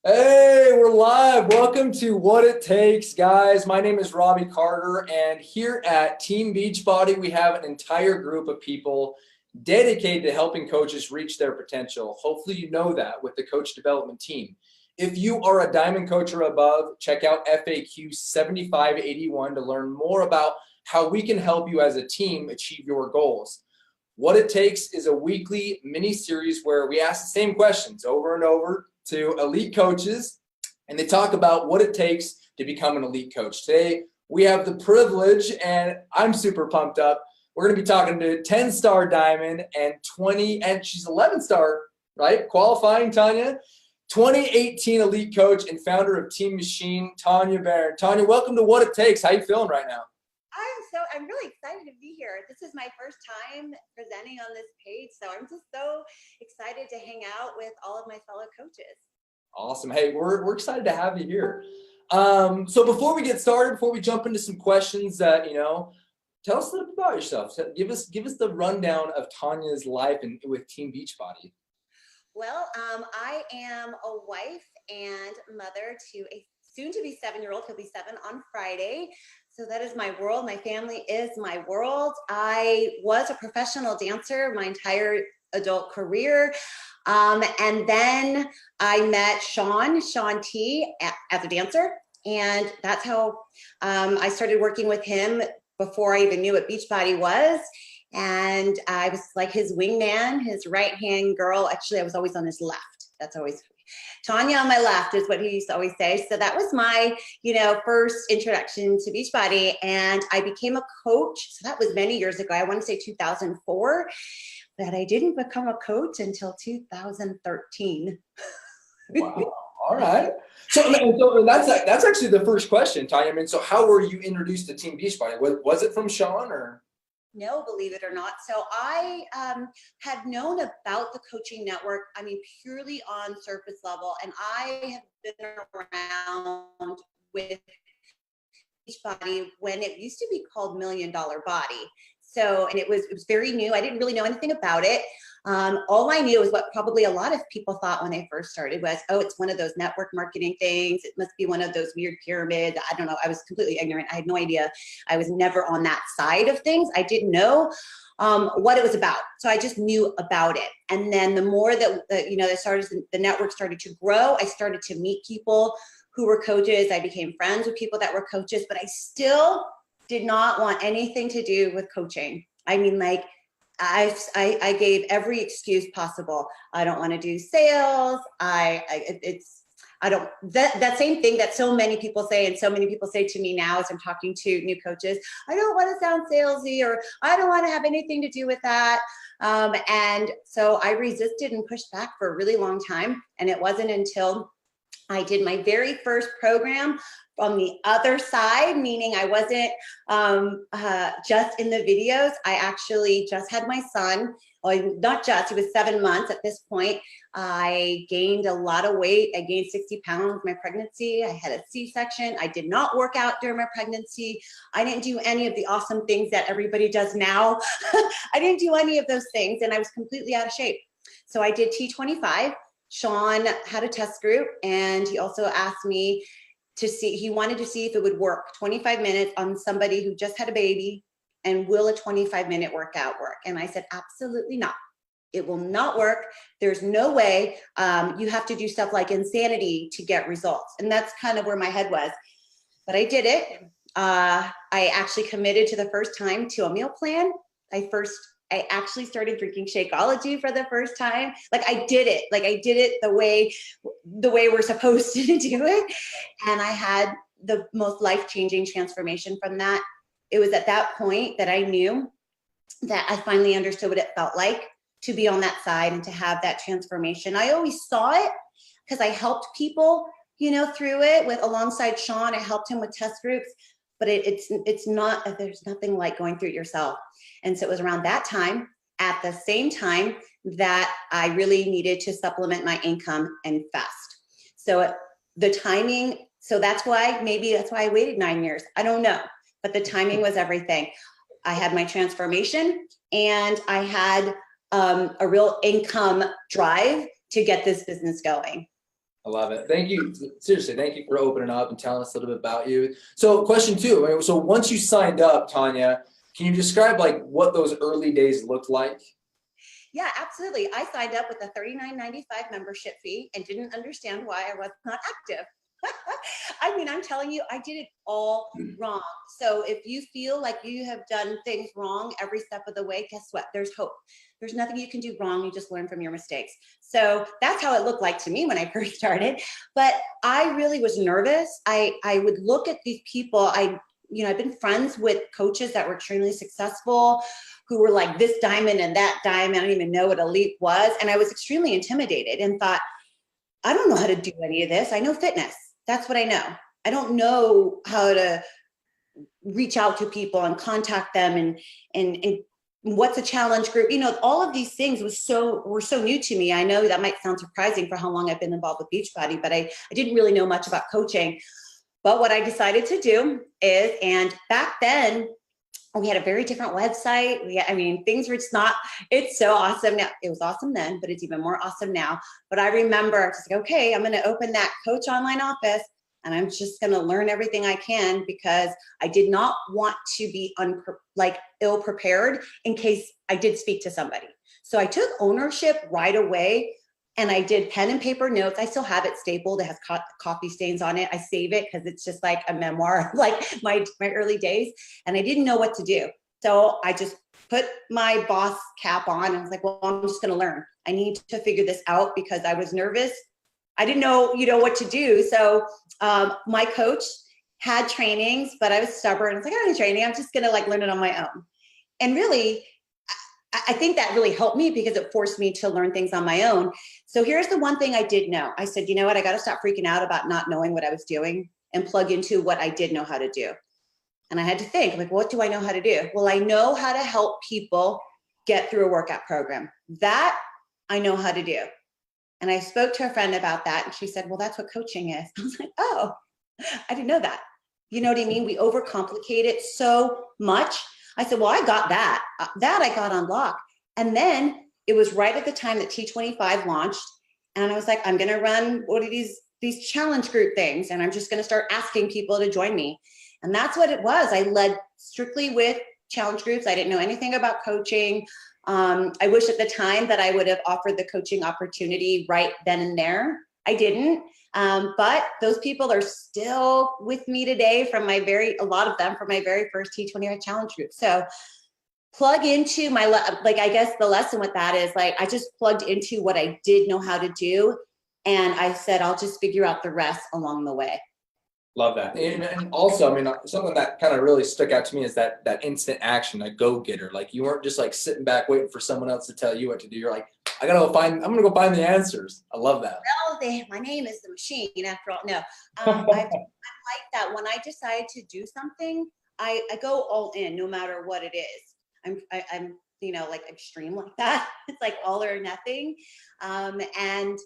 Hey, we're live. Welcome to What It Takes, guys. My name is Robbie Carter, and here at Team Beachbody, we have an entire group of people dedicated to helping coaches reach their potential. Hopefully, you know that with the coach development team. If you are a diamond coach or above, check out FAQ 7581 to learn more about how we can help you as a team achieve your goals. What It Takes is a weekly mini series where we ask the same questions over and over to elite coaches, and they talk about what it takes to become an elite coach. Today, we have the privilege, and I'm super pumped up. We're going to be talking to 10-star diamond and she's 11-star, right? Qualifying, Tania. 2018 elite coach and founder of Team Machine, Tania Barron. Tania, welcome to What It Takes. How you feeling right now? I'm really excited to be here. This is my first time presenting on this page, so I'm just so excited to hang out with all of my fellow coaches. Awesome. Hey, we're excited to have you here. So before we get started, before we jump into some questions that, tell us a little bit about yourself. Give us the rundown of Tania's life and with Team Beachbody. Well, I am a wife and mother to a soon-to-be 7-year-old. He'll be 7 on Friday. So that is my world. My family is my world. I was a professional dancer my entire adult career. And then I met Sean T as a dancer. And that's how I started working with him before I even knew what Beachbody was. And I was like his wingman, his right-hand girl. Actually, I was always on his left. That's always Tania on my left is what he used to always say. So that was my, first introduction to Beachbody, and I became a coach. So that was many years ago. I want to say 2004, but I didn't become a coach until 2013. Wow. All right. So that's actually the first question, Tania. I mean, so how were you introduced to Team Beachbody? Was it from Sean or? No, believe it or not. So I had known about the coaching network, purely on surface level. And I have been around with Beachbody when it used to be called $1 Million Body. So, and it was very new. I didn't really know anything about it. All I knew was what probably a lot of people thought when they first started was, oh, it's one of those network marketing things. It must be one of those weird pyramids. I don't know. I was completely ignorant. I had no idea. I was never on that side of things. I didn't know what it was about. So I just knew about it. And then the more that, the network started to grow, I started to meet people who were coaches. I became friends with people that were coaches, but I still did not want anything to do with coaching. I gave every excuse possible. I don't want to do sales. That same thing that so many people say, and so many people say to me now as I'm talking to new coaches, I don't want to sound salesy, or I don't want to have anything to do with that. And so I resisted and pushed back for a really long time. And it wasn't until I did my very first program on the other side, meaning I wasn't just in the videos. I actually just had my son. Well, not just, he was 7 months at this point. I gained a lot of weight. I gained 60 pounds with my pregnancy. I had a C-section. I did not work out during my pregnancy. I didn't do any of the awesome things that everybody does now. I didn't do any of those things, and I was completely out of shape. So I did T25. Sean had a test group, and he also asked me he wanted to see if it would work 25 minutes on somebody who just had a baby, and will a 25-minute workout work? And I said, absolutely not. It will not work. There's no way. You have to do stuff like insanity to get results. And that's kind of where my head was. But I did it. I actually committed to the first time to a meal plan. I actually started drinking Shakeology for the first time. I did it the way we're supposed to do it. And I had the most life-changing transformation from that. It was at that point that I knew that I finally understood what it felt like to be on that side and to have that transformation. I always saw it because I helped people, through it alongside Sean. I helped him with test groups, but it's not, there's nothing like going through it yourself. And so it was around that time, at the same time, that I really needed to supplement my income and fast. So the timing, that's why I waited 9 years. I don't know, but the timing was everything. I had my transformation, and I had a real income drive to get this business going. I love it. Thank you. Seriously, thank you for opening up and telling us a little bit about you. So question two, right? So once you signed up, Tanya, can you describe like what those early days looked like? Yeah, absolutely. I signed up with a $39.95 membership fee and didn't understand why I was not active. I mean, I'm telling you, I did it all wrong. So if you feel like you have done things wrong every step of the way, guess what? There's hope. There's nothing you can do wrong. You just learn from your mistakes. So that's how it looked like to me when I first started. But I really was nervous. I would look at these people. I've been friends with coaches that were extremely successful, who were like this diamond and that diamond. I don't even know what elite was. And I was extremely intimidated and thought, I don't know how to do any of this. I know fitness. That's what I know. I don't know how to reach out to people and contact them and what's a challenge group. All of these things were so new to me. I know that might sound surprising for how long I've been involved with Beachbody, but I didn't really know much about coaching. But what I decided to do is, and back then, we had a very different website. Things were just not, it's so awesome now. It was awesome then, but it's even more awesome now. But I remember just like, okay, I'm going to open that coach online office and I'm just going to learn everything I can, because I did not want to be ill prepared in case I did speak to somebody. So I took ownership right away. And I did pen and paper notes. I still have it stapled. It has coffee stains on it. I save it because it's just like a memoir of like my early days. And I didn't know what to do. So I just put my boss cap on and was like, well, I'm just going to learn. I need to figure this out because I was nervous. I didn't know, what to do. So my coach had trainings, but I was stubborn. I was like, I don't need training. I'm just going to learn it on my own. And really, I think that really helped me because it forced me to learn things on my own. So here's the one thing I did know. I said, you know what? I got to stop freaking out about not knowing what I was doing and plug into what I did know how to do. And I had to think, what do I know how to do? Well, I know how to help people get through a workout program. That I know how to do. And I spoke to a friend about that. And she said, well, that's what coaching is. I was like, oh, I didn't know that. You know what I mean? We overcomplicate it so much. I said, well, I got that. That I got on lock. And then it was right at the time that T25 launched. And I was like, I'm going to run what are these challenge group things. And I'm just going to start asking people to join me. And that's what it was. I led strictly with challenge groups. I didn't know anything about coaching. I wish at the time that I would have offered the coaching opportunity right then and there. I didn't. But those people are still with me today a lot of them from my very first T25 challenge group. So plug into I guess the lesson with that is I just plugged into what I did know how to do. And I said, I'll just figure out the rest along the way. Love that. And also, something that kind of really stuck out to me is that instant action, that go-getter. You weren't just sitting back waiting for someone else to tell you what to do. You're like, I'm going to go find the answers. I love that. Well, my name is the machine after all. No, I'm like that. When I decide to do something, I go all in no matter what it is. I'm extreme like that. It's like all or nothing. And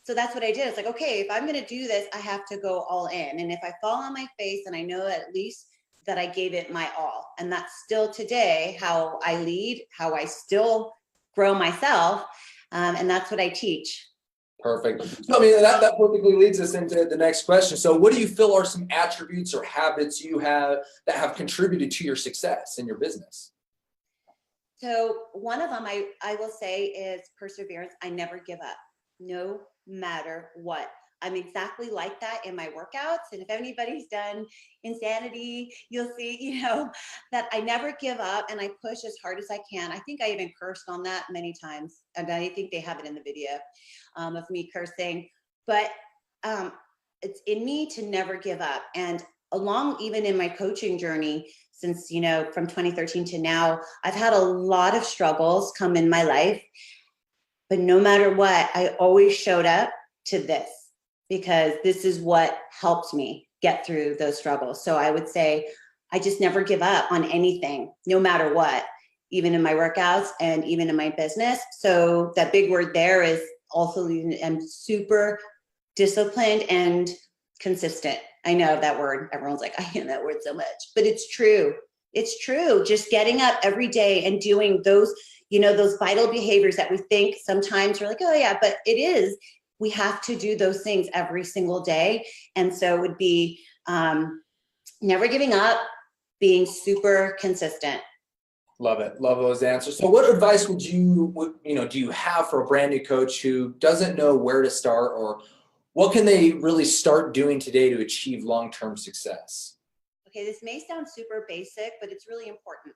so that's what I did. It's like, okay, if I'm going to do this, I have to go all in. And if I fall on my face and I know at least that I gave it my all, and that's still today how I lead, how I still grow myself. And that's what I teach. Perfect. So, that perfectly leads us into the next question. So what do you feel are some attributes or habits you have that have contributed to your success in your business? So one of them I will say is perseverance. I never give up, no matter what. I'm exactly like that in my workouts. And if anybody's done Insanity, you'll see, that I never give up and I push as hard as I can. I think I even cursed on that many times. And I think they have it in the video of me cursing. But it's in me to never give up. And even in my coaching journey, since, from 2013 to now, I've had a lot of struggles come in my life. But no matter what, I always showed up to this because this is what helped me get through those struggles. So I would say I just never give up on anything, no matter what, even in my workouts and even in my business. So that big word there is also I'm super disciplined and consistent. I know that word. Everyone's like, I hear that word so much, but it's true. It's true. Just getting up every day and doing those, those vital behaviors that we think sometimes we're like, oh yeah, but it is we have to do those things every single day. And so it would be never giving up, being super consistent. Love it. Love those answers. So what advice do you have for a brand new coach who doesn't know where to start, or what can they really start doing today to achieve long-term success? Okay, this may sound super basic, but it's really important.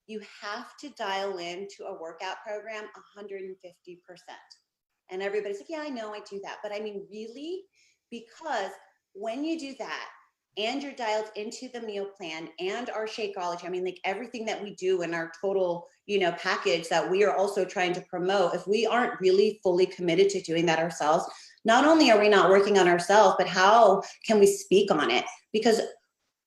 You have to dial into a workout program 150%. And everybody's like, yeah, I know, I do that. But I mean, really, because when you do that, and you're dialed into the meal plan and our Shakeology, I mean, like everything that we do in our total, package that we are also trying to promote, if we aren't really fully committed to doing that ourselves, not only are we not working on ourselves, but how can we speak on it? Because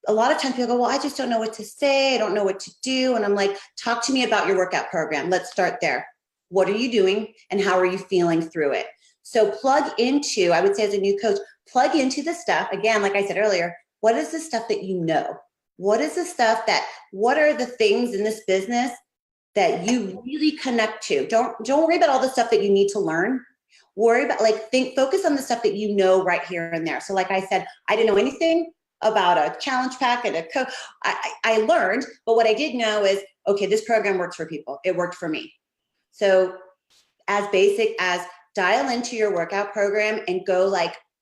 a lot of times people go, well, I just don't know what to say. I don't know what to do. And I'm like, talk to me about your workout program. Let's start there. What are you doing and how are you feeling through it? So plug into, I would say as a new coach, plug into the stuff. Again, like I said earlier, what is the stuff that you know? What is the stuff what are the things in this business that you really connect to? Don't worry about all the stuff that you need to learn. Worry about, focus on the stuff that you know right here and there. So like I said, I didn't know anything about a challenge pack and I learned, but what I did know is, okay, this program works for people. It worked for me. So as basic as dial into your workout program and go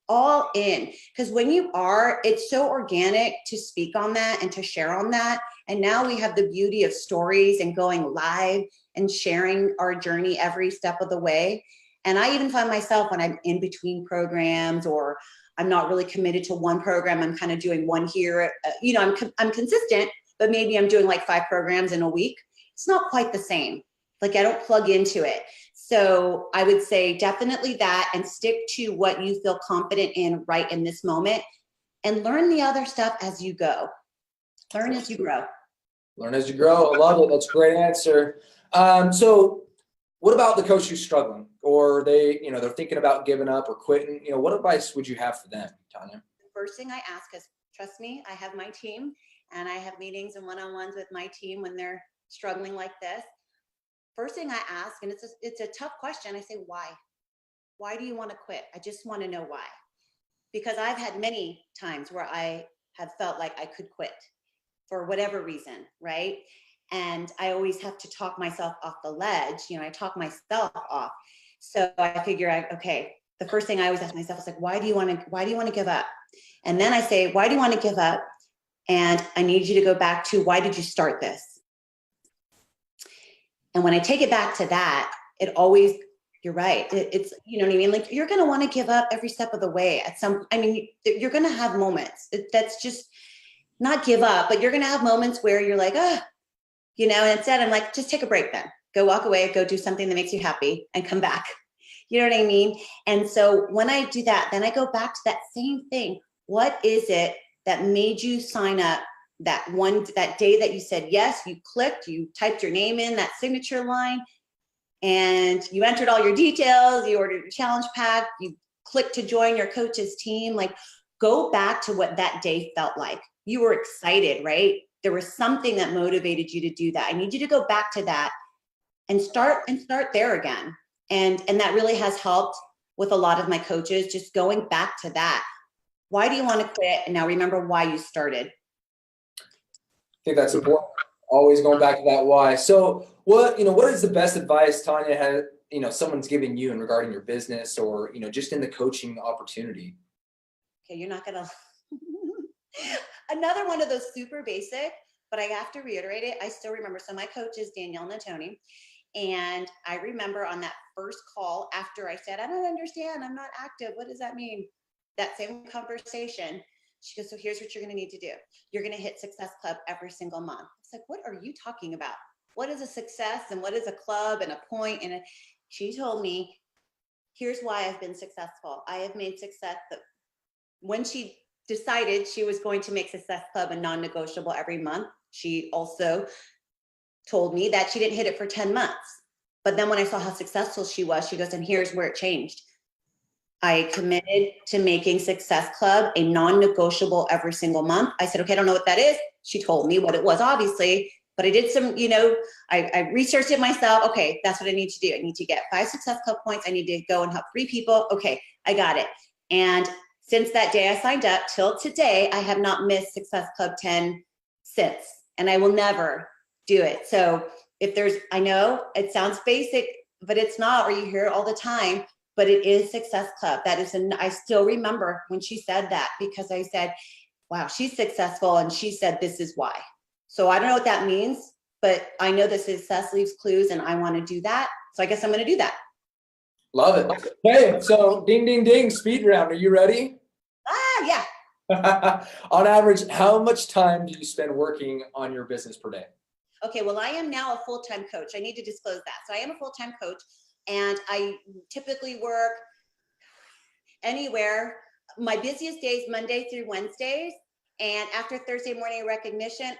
all in, because when you are, it's so organic to speak on that and to share on that. And now we have the beauty of stories and going live and sharing our journey every step of the way. And I even find myself when I'm in between programs, or I'm not really committed to one program, I'm kind of doing one here, I'm consistent, but maybe I'm doing 5 programs in a week. It's not quite the same. I don't plug into it. So I would say definitely that, and stick to what you feel confident in right in this moment, and learn the other stuff as you go. Learn as you grow. Learn as you grow. I love it. That's a great answer. So what about the coach who's struggling, or they're thinking about giving up or quitting? What advice would you have for them, Tania? The first thing I ask is, trust me, I have my team, and I have meetings and one-on-ones with my team when they're struggling like this. First thing I ask, and it's a tough question, I say, why? Why do you want to quit? I just want to know why. Because I've had many times where I have felt like I could quit for whatever reason, right? And I always have to talk myself off the ledge. I talk myself off. So I figure, okay, the first thing I always ask myself is why do you want to give up? And then I say, why do you want to give up? And I need you to go back to, why did you start this? And when I take it back to that, it always, you're right. It's, you know what I mean? You're going to want to give up every step of the way you're going to have moments. That's just not give up, but you're going to have moments where you're like, and instead I'm like, just take a break then. Go walk away, go do something that makes you happy and come back. You know what I mean? And so when I do that, then I go back to that same thing. What is it that made you sign up that day that you said yes, you clicked, you typed your name in that signature line, and you entered all your details, you ordered a challenge pack, you clicked to join your coach's team? Go back to what that day felt like. You were excited, right? There was something that motivated you to do that. I need you to go back to that and start there again. And that really has helped with a lot of my coaches, just going back to that. Why do you want to quit? And now remember why you started. I think that's important. Always going back to that why. So what is the best advice, Tania, has, someone's given you in regarding your business, or, just in the coaching opportunity? Okay, you're not going to, another one of those super basic, but I have to reiterate it. I still remember. So my coach is Danielle Natoni. And I remember on that first call after I said, I don't understand, I'm not active. What does that mean? That same conversation. She goes, so here's what you're going to need to do. You're going to hit Success Club every single month. It's like, what are you talking about? What is a success and what is a club and a point? And she told me, here's why I've been successful. I have made success. When she decided she was going to make Success Club a non-negotiable every month, she also told me that she didn't hit it for 10 months. But then when I saw how successful she was, she goes, and here's where it changed. I committed to making Success Club a non-negotiable every single month. I said, okay, I don't know what that is. She told me what it was, obviously. But I did some, I researched it myself. Okay, that's what I need to do. I need to get 5 Success Club points. I need to go and help 3 people. Okay, I got it. And since that day I signed up till today, I have not missed Success Club 10 since. And I will never do it. So I know it sounds basic, but it's not, or you hear it all the time, but it is Success Club. I still remember when she said that, because I said, wow, she's successful. And she said, this is why. So I don't know what that means, but I know that success leaves clues and I want to do that. So I guess I'm going to do that. Love it. Okay, so ding, ding, ding, speed round. Are you ready? Yeah. On average, how much time do you spend working on your business per day? Okay, well, I am now a full-time coach. I need to disclose that. So I am a full-time coach, and I typically work anywhere. My busiest days, Monday through Wednesdays. And after Thursday morning recognition,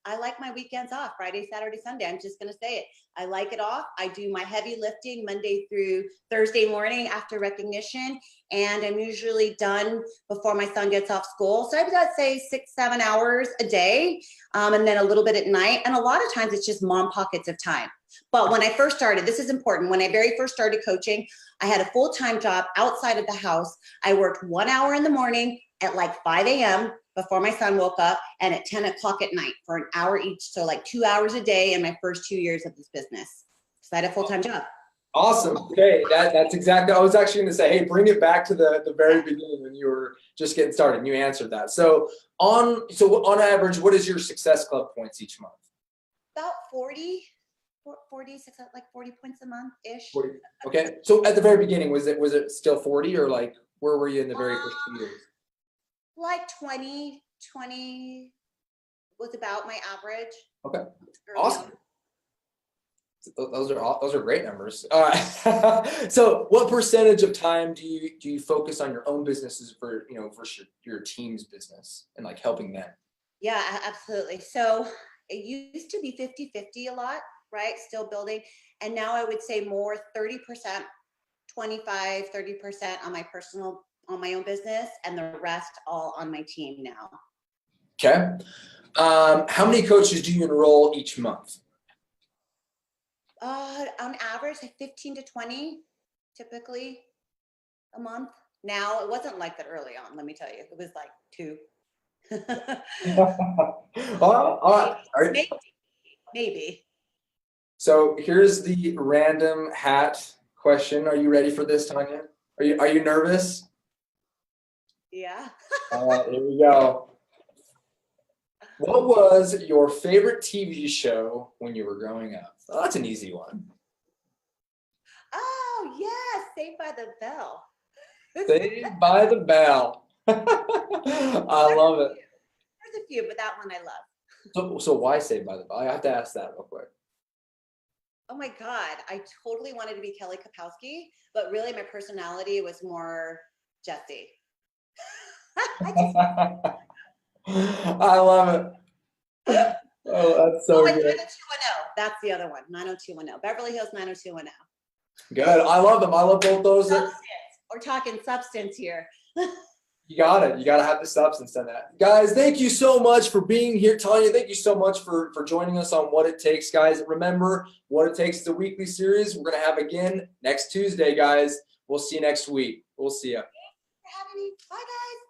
I like my weekends off, Friday, Saturday, Sunday. I'm just going to say it. I like it off. I do my heavy lifting Monday through Thursday morning after recognition. And I'm usually done before my son gets off school. So I've got, say, 6-7 hours a day, and then a little bit at night. And a lot of times it's just mom pockets of time. But when I first started, this is important. When I very first started coaching, I had a full-time job outside of the house. I worked 1 hour in the morning at like 5 a.m. before my son woke up, and at 10 o'clock at night for an hour each. So like 2 hours a day in my first 2 years of this business. So I had a full-time job. Awesome. Okay, that's exactly. I was actually going to say, hey, bring it back to the very beginning when you were just getting started. And you answered that. So on average, what is your Success Club points each month? About 40, like 40 points a month ish. 40. Okay. So at the very beginning, was it still 40, or like where were you in the very first 2 years? Like 20 was about my average. Okay. Early Awesome. on. Those are great numbers. So what percentage of time do you focus on your own businesses versus your team's business and like helping them? Yeah, absolutely. So it used to be 50-50 a lot, right? Still building. And now I would say more 30%, 25-30% on my own business, and the rest all on my team now. Okay. How many coaches do you enroll each month? On average, like 15 to 20, typically a month. Now, it wasn't like that early on, let me tell you. It was like 2. All right. Maybe. So here's the random hat question. Are you ready for this, Tanya? Are you nervous? Yeah. All right, here we go. What was your favorite TV show when you were growing up? Oh, that's an easy one. Oh, yes, Saved by the Bell. Saved by the Bell. I love it. There's a few, but that one I love. So why Saved by the Bell? I have to ask that real quick. Oh my God, I totally wanted to be Kelly Kapowski, but really my personality was more Jessie. I love it. Oh, that's so good. 90210. That's the other one. 90210. Beverly Hills 90210. Good. I love them. I love both those. We're talking substance here. You got it. You got to have the substance in that. Guys, thank you so much for being here. Tanya, thank you so much for joining us on What It Takes, guys. Remember, What It Takes is a weekly series. We're going to have again next Tuesday, guys. We'll see you next week. We'll see you. Thanks for having me. Bye, guys.